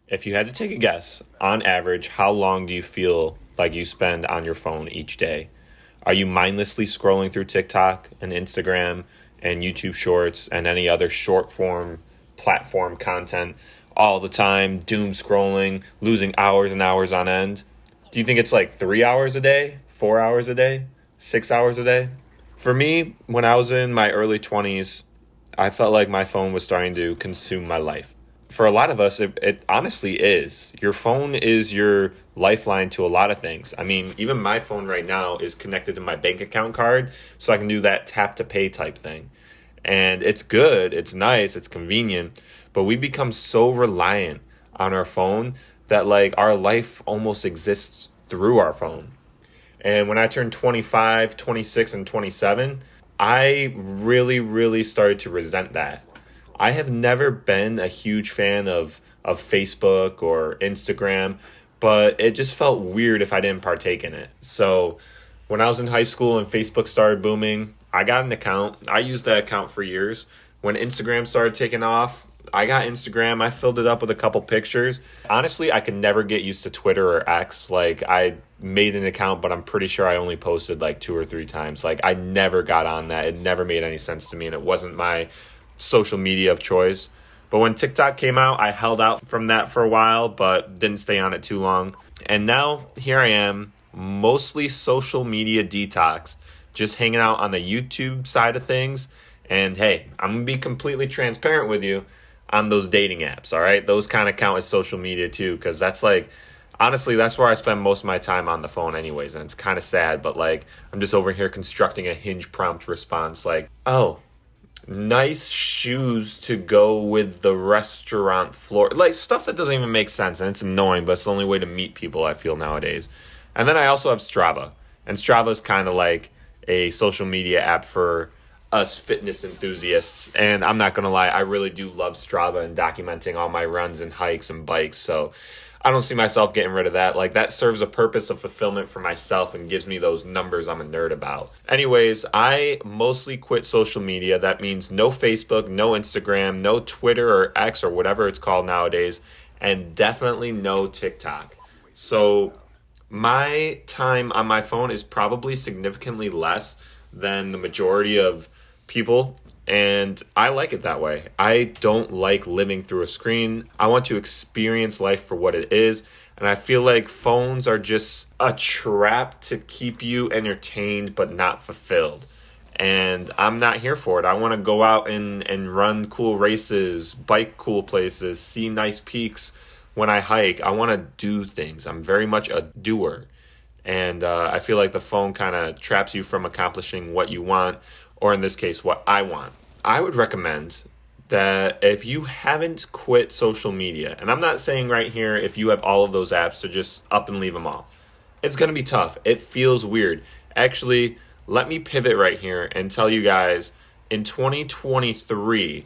If you had to take a guess, on average, how long do you feel like you spend on your phone each day? Are you mindlessly scrolling through TikTok and Instagram and YouTube Shorts and any other short form platform content all the time, doom scrolling, losing hours and hours on end? Do you think it's like 3 hours a day, 4 hours a day, 6 hours a day? For me, when I was in my early 20s, I felt like my phone was starting to consume my life. For a lot of us, it honestly is. Your phone is your lifeline to a lot of things. I mean, even my phone right now is connected to my bank account card, so I can do that tap to pay type thing. And it's good, it's nice, it's convenient, but we become so reliant on our phone that like our life almost exists through our phone. And when I turned 25, 26, and 27, I really, really started to resent that. I have never been a huge fan of Facebook or Instagram, but it just felt weird if I didn't partake in it. So when I was in high school and Facebook started booming, I got an account. I used that account for years. When Instagram started taking off, I got Instagram. I filled it up with a couple pictures. Honestly, I could never get used to Twitter or X. Like, I made an account, but I'm pretty sure I only posted like 2 or 3 times. Like, I never got on that. It never made any sense to me, and it wasn't my social media of choice. But when TikTok came out, I held out from that for a while, but didn't stay on it too long. And now here I am, mostly social media detox, just hanging out on the YouTube side of things. And hey, I'm going to be completely transparent with you on those dating apps, all right? Those kind of count as social media too, because that's like, honestly, that's where I spend most of my time on the phone anyways. And it's kind of sad, but like, I'm just over here constructing a Hinge prompt response like, oh, nice shoes to go with the restaurant floor. Like stuff that doesn't even make sense, and it's annoying, but it's the only way to meet people, I feel, nowadays. And then I also have Strava. And Strava is kind of like a social media app for us fitness enthusiasts. And I'm not going to lie, I really do love Strava and documenting all my runs and hikes and bikes. So I don't see myself getting rid of that. Like, that serves a purpose of fulfillment for myself and gives me those numbers I'm a nerd about. Anyways, I mostly quit social media. That means no Facebook, no Instagram, no Twitter or X or whatever it's called nowadays, and definitely no TikTok. So my time on my phone is probably significantly less than the majority of people, and I like it that way. I don't like living through a screen. I want to experience life for what it is, and I feel like phones are just a trap to keep you entertained but not fulfilled. And I'm not here for it. I want to go out and run cool races, bike cool places, see nice peaks when I hike. I want to do things. I'm very much a doer. And I feel like the phone kind of traps you from accomplishing what you want, or in this case, what I want. I would recommend that if you haven't quit social media, and I'm not saying right here if you have all of those apps to just up and leave them all. It's going to be tough. It feels weird. Actually, let me pivot right here and tell you guys, in 2023,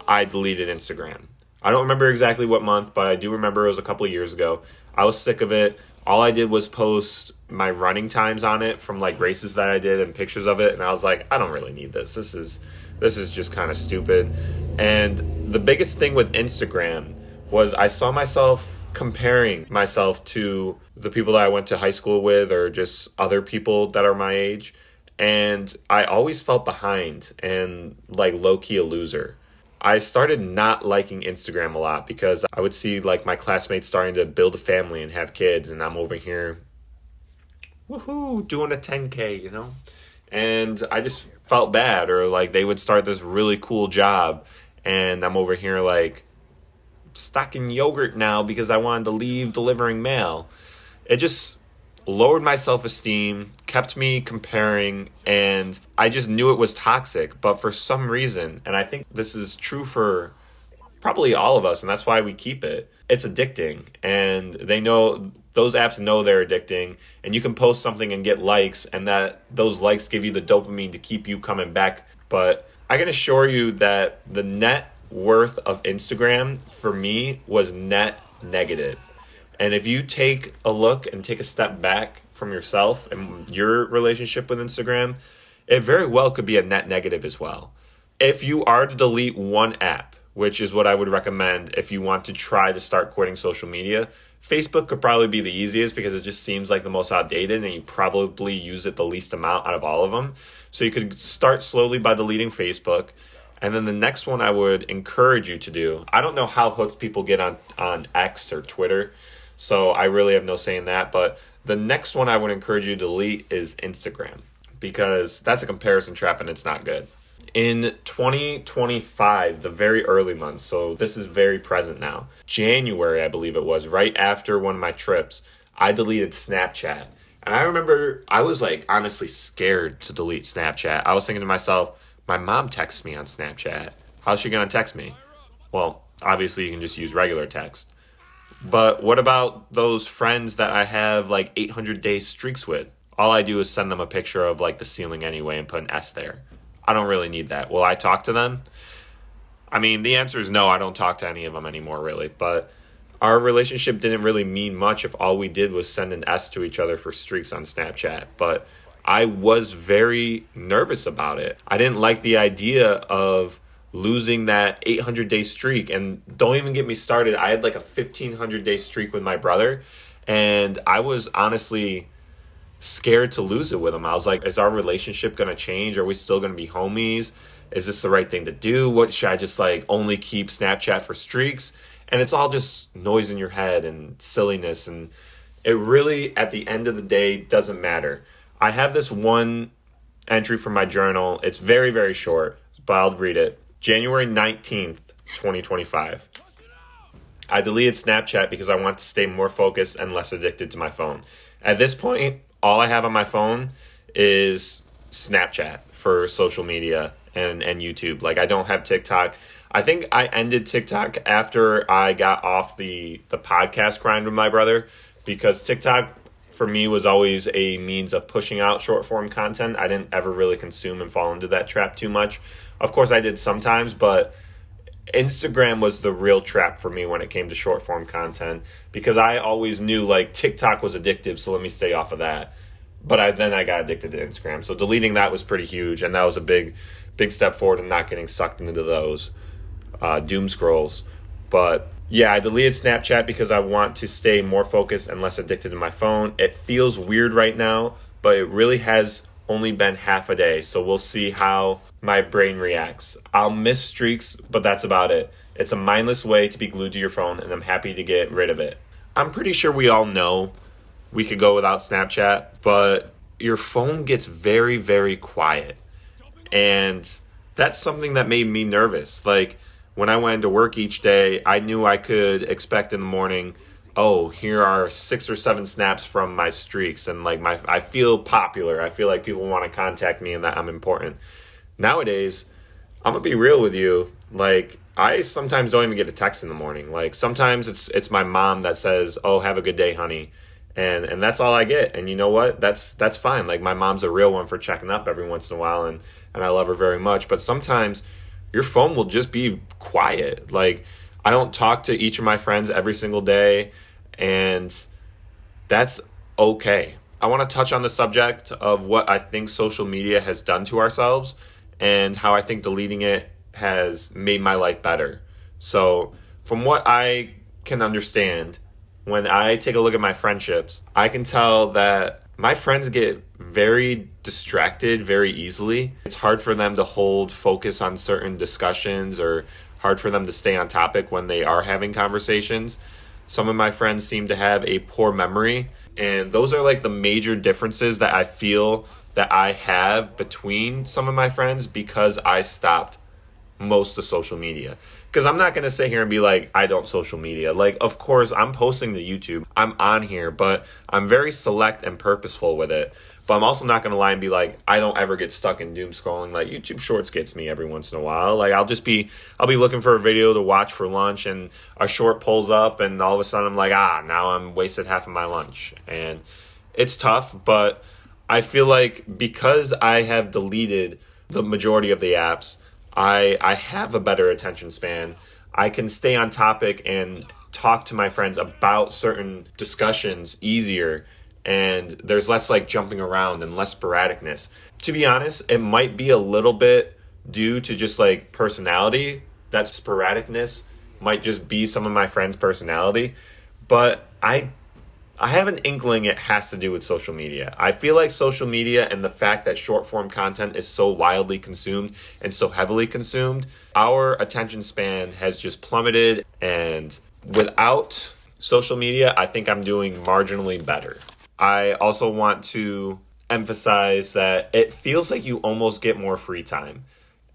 I deleted Instagram. I don't remember exactly what month, but I do remember it was a couple of years ago. I was sick of it. All I did was post my running times on it from like races that I did and pictures of it, and I was like, I don't really need this. This is just kind of stupid. And the biggest thing with Instagram was I saw myself comparing myself to the people that I went to high school with or just other people that are my age, and I always felt behind and like low-key a loser. I started not liking Instagram a lot because I would see like my classmates starting to build a family and have kids, and I'm over here, woohoo, doing a 10K, you know? And I just felt bad, or like they would start this really cool job, and I'm over here like stocking yogurt now because I wanted to leave delivering mail. It just lowered my self-esteem, kept me comparing, and I just knew it was toxic. But for some reason, and I think this is true for probably all of us, and that's why we keep it, it's addicting. And they know, those apps know they're addicting, and you can post something and get likes, and that those likes give you the dopamine to keep you coming back. But I can assure you that the net worth of Instagram for me was net negative. And if you take a look and take a step back from yourself and your relationship with Instagram, it very well could be a net negative as well. If you are to delete one app, which is what I would recommend if you want to try to start quitting social media. Facebook could probably be the easiest because it just seems like the most outdated and you probably use it the least amount out of all of them. So you could start slowly by deleting Facebook. And then the next one I would encourage you to do, I don't know how hooked people get on X or Twitter, so I really have no say in that. But the next one I would encourage you to delete is Instagram, because that's a comparison trap and it's not good. In 2025, the very early months, so this is very present now, January, I believe it was, right after one of my trips, I deleted Snapchat. And I remember I was like honestly scared to delete Snapchat. I was thinking to myself, my mom texts me on Snapchat. How's she going to text me? Well, obviously you can just use regular text. But what about those friends that I have like 800-day streaks with? All I do is send them a picture of like the ceiling anyway and put an S there. I don't really need that. Will I talk to them? I mean, the answer is no, I don't talk to any of them anymore, really. But our relationship didn't really mean much if all we did was send an S to each other for streaks on Snapchat. But I was very nervous about it. I didn't like the idea of losing that 800-day streak. And don't even get me started. I had like a 1,500-day streak with my brother. And I was honestly scared to lose it with him. I was like, is our relationship going to change? Are we still going to be homies? Is this the right thing to do? What should I just like only keep Snapchat for streaks? And it's all just noise in your head and silliness. And it really, at the end of the day, doesn't matter. I have this one entry from my journal. It's very, very short, but I'll read it. January 19th, 2025. I deleted Snapchat because I want to stay more focused and less addicted to my phone. At this point, all I have on my phone is Snapchat for social media and YouTube. Like, I don't have TikTok. I think I ended TikTok after I got off the podcast grind with my brother, because TikTok for me was always a means of pushing out short form content. I didn't ever really consume and fall into that trap too much. Of course I did sometimes, but Instagram was the real trap for me when it came to short form content, because I always knew like TikTok was addictive, so let me stay off of that. But then I got addicted to Instagram. So deleting that was pretty huge, and that was a big step forward in not getting sucked into those doom scrolls. But yeah, I deleted Snapchat because I want to stay more focused and less addicted to my phone. It feels weird right now, but it really has only been half a day. So we'll see how my brain reacts. I'll miss streaks, but that's about it. It's a mindless way to be glued to your phone, and I'm happy to get rid of it. I'm pretty sure we all know we could go without Snapchat, but your phone gets very, very quiet. And that's something that made me nervous. Like, when I went to work each day, I knew I could expect in the morning, oh, here are 6 or 7 snaps from my streaks, and like I feel popular. I feel like people want to contact me and that I'm important. Nowadays, I'm gonna be real with you. Like, I sometimes don't even get a text in the morning. Like, sometimes it's my mom that says, "Oh, have a good day, honey," and that's all I get. And you know what? That's fine. Like, my mom's a real one for checking up every once in a while, and I love her very much. But sometimes your phone will just be quiet. Like, I don't talk to each of my friends every single day, and that's okay. I want to touch on the subject of what I think social media has done to ourselves and how I think deleting it has made my life better. So, from what I can understand, when I take a look at my friendships, I can tell that my friends get very distracted very easily. It's hard for them to hold focus on certain discussions, or hard for them to stay on topic when they are having conversations. Some of my friends seem to have a poor memory, and those are like the major differences that I feel that I have between some of my friends because I stopped most of social media. Because I'm not going to sit here and be like, I don't social media. Like, of course, I'm posting to YouTube. I'm on here, but I'm very select and purposeful with it. But I'm also not going to lie and be like, I don't ever get stuck in doom scrolling. Like, YouTube Shorts gets me every once in a while. Like, I'll be looking for a video to watch for lunch, and a short pulls up, and all of a sudden I'm like, now I'm wasted half of my lunch. And it's tough, but I feel like because I have deleted the majority of the apps, I have a better attention span. I can stay on topic and talk to my friends about certain discussions easier, and there's less like jumping around and less sporadicness. To be honest, it might be a little bit due to just like personality That sporadicness might just be some of my friends' personality, but I have an inkling it has to do with social media. I feel like social media and the fact that short form content is so wildly consumed and so heavily consumed, our attention span has just plummeted. And without social media, I think I'm doing marginally better. I also want to emphasize that it feels like you almost get more free time.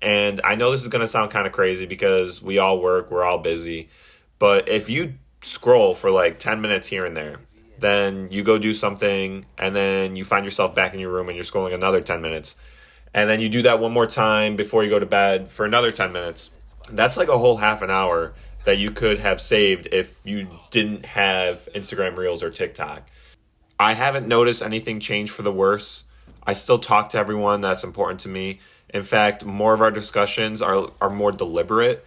And I know this is going to sound kind of crazy because we all work, we're all busy. But if you scroll for like 10 minutes here and there, then you go do something, and then you find yourself back in your room and you're scrolling another 10 minutes. And then you do that one more time before you go to bed for another 10 minutes. That's like a whole half an hour that you could have saved if you didn't have Instagram Reels or TikTok. I haven't noticed anything change for the worse. I still talk to everyone that's important to me. In fact, more of our discussions are more deliberate.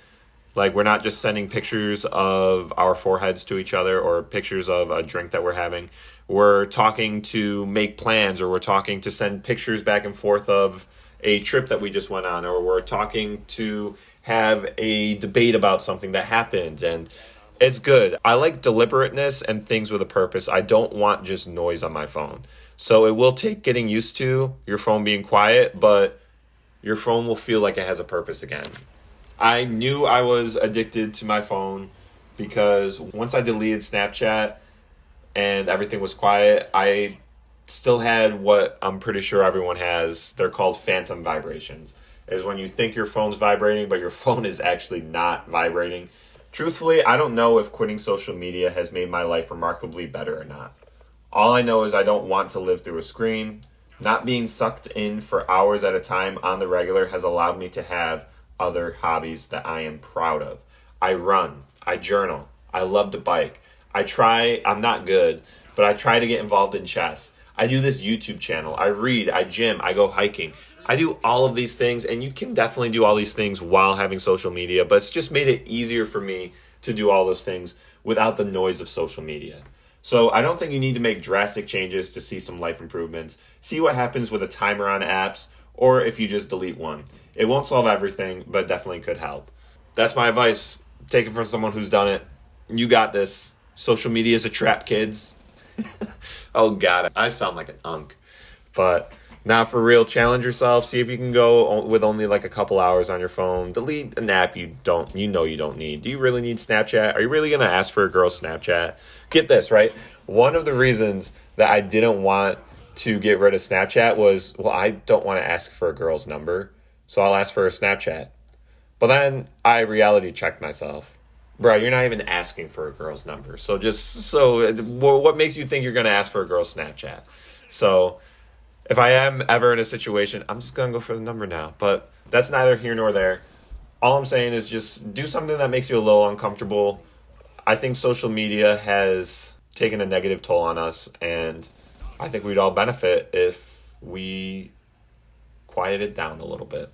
Like, we're not just sending pictures of our foreheads to each other or pictures of a drink that we're having. We're talking to make plans, or we're talking to send pictures back and forth of a trip that we just went on, or we're talking to have a debate about something that happened. And it's good. I like deliberateness and things with a purpose. I don't want just noise on my phone. So it will take getting used to your phone being quiet, but your phone will feel like it has a purpose again. I knew I was addicted to my phone because once I deleted Snapchat and everything was quiet, I still had what I'm pretty sure everyone has. They're called phantom vibrations. Is when you think your phone's vibrating, but your phone is actually not vibrating. Truthfully, I don't know if quitting social media has made my life remarkably better or not. All I know is I don't want to live through a screen. Not being sucked in for hours at a time on the regular has allowed me to have other hobbies that I am proud of. I run, I journal, I love to bike. I'm not good, but I try to get involved in chess. I do this YouTube channel, I read, I gym, I go hiking. I do all of these things, and you can definitely do all these things while having social media, but it's just made it easier for me to do all those things without the noise of social media. So I don't think you need to make drastic changes to see some life improvements. See what happens with a timer on apps, or if you just delete one. It won't solve everything, but definitely could help. That's my advice. Take it from someone who's done it. You got this. Social media is a trap, kids. Oh, God. I sound like an unk. But now for real, challenge yourself. See if you can go with only like a couple hours on your phone. Delete an app you don't need. Do you really need Snapchat? Are you really going to ask for a girl's Snapchat? Get this, right? One of the reasons that I didn't want to get rid of Snapchat was, well, I don't want to ask for a girl's number, so I'll ask for a Snapchat. But then I reality checked myself. Bro, you're not even asking for a girl's number. What makes you think you're going to ask for a girl's Snapchat? So if I am ever in a situation, I'm just going to go for the number now. But that's neither here nor there. All I'm saying is just do something that makes you a little uncomfortable. I think social media has taken a negative toll on us, and I think we'd all benefit if we quiet it down a little bit.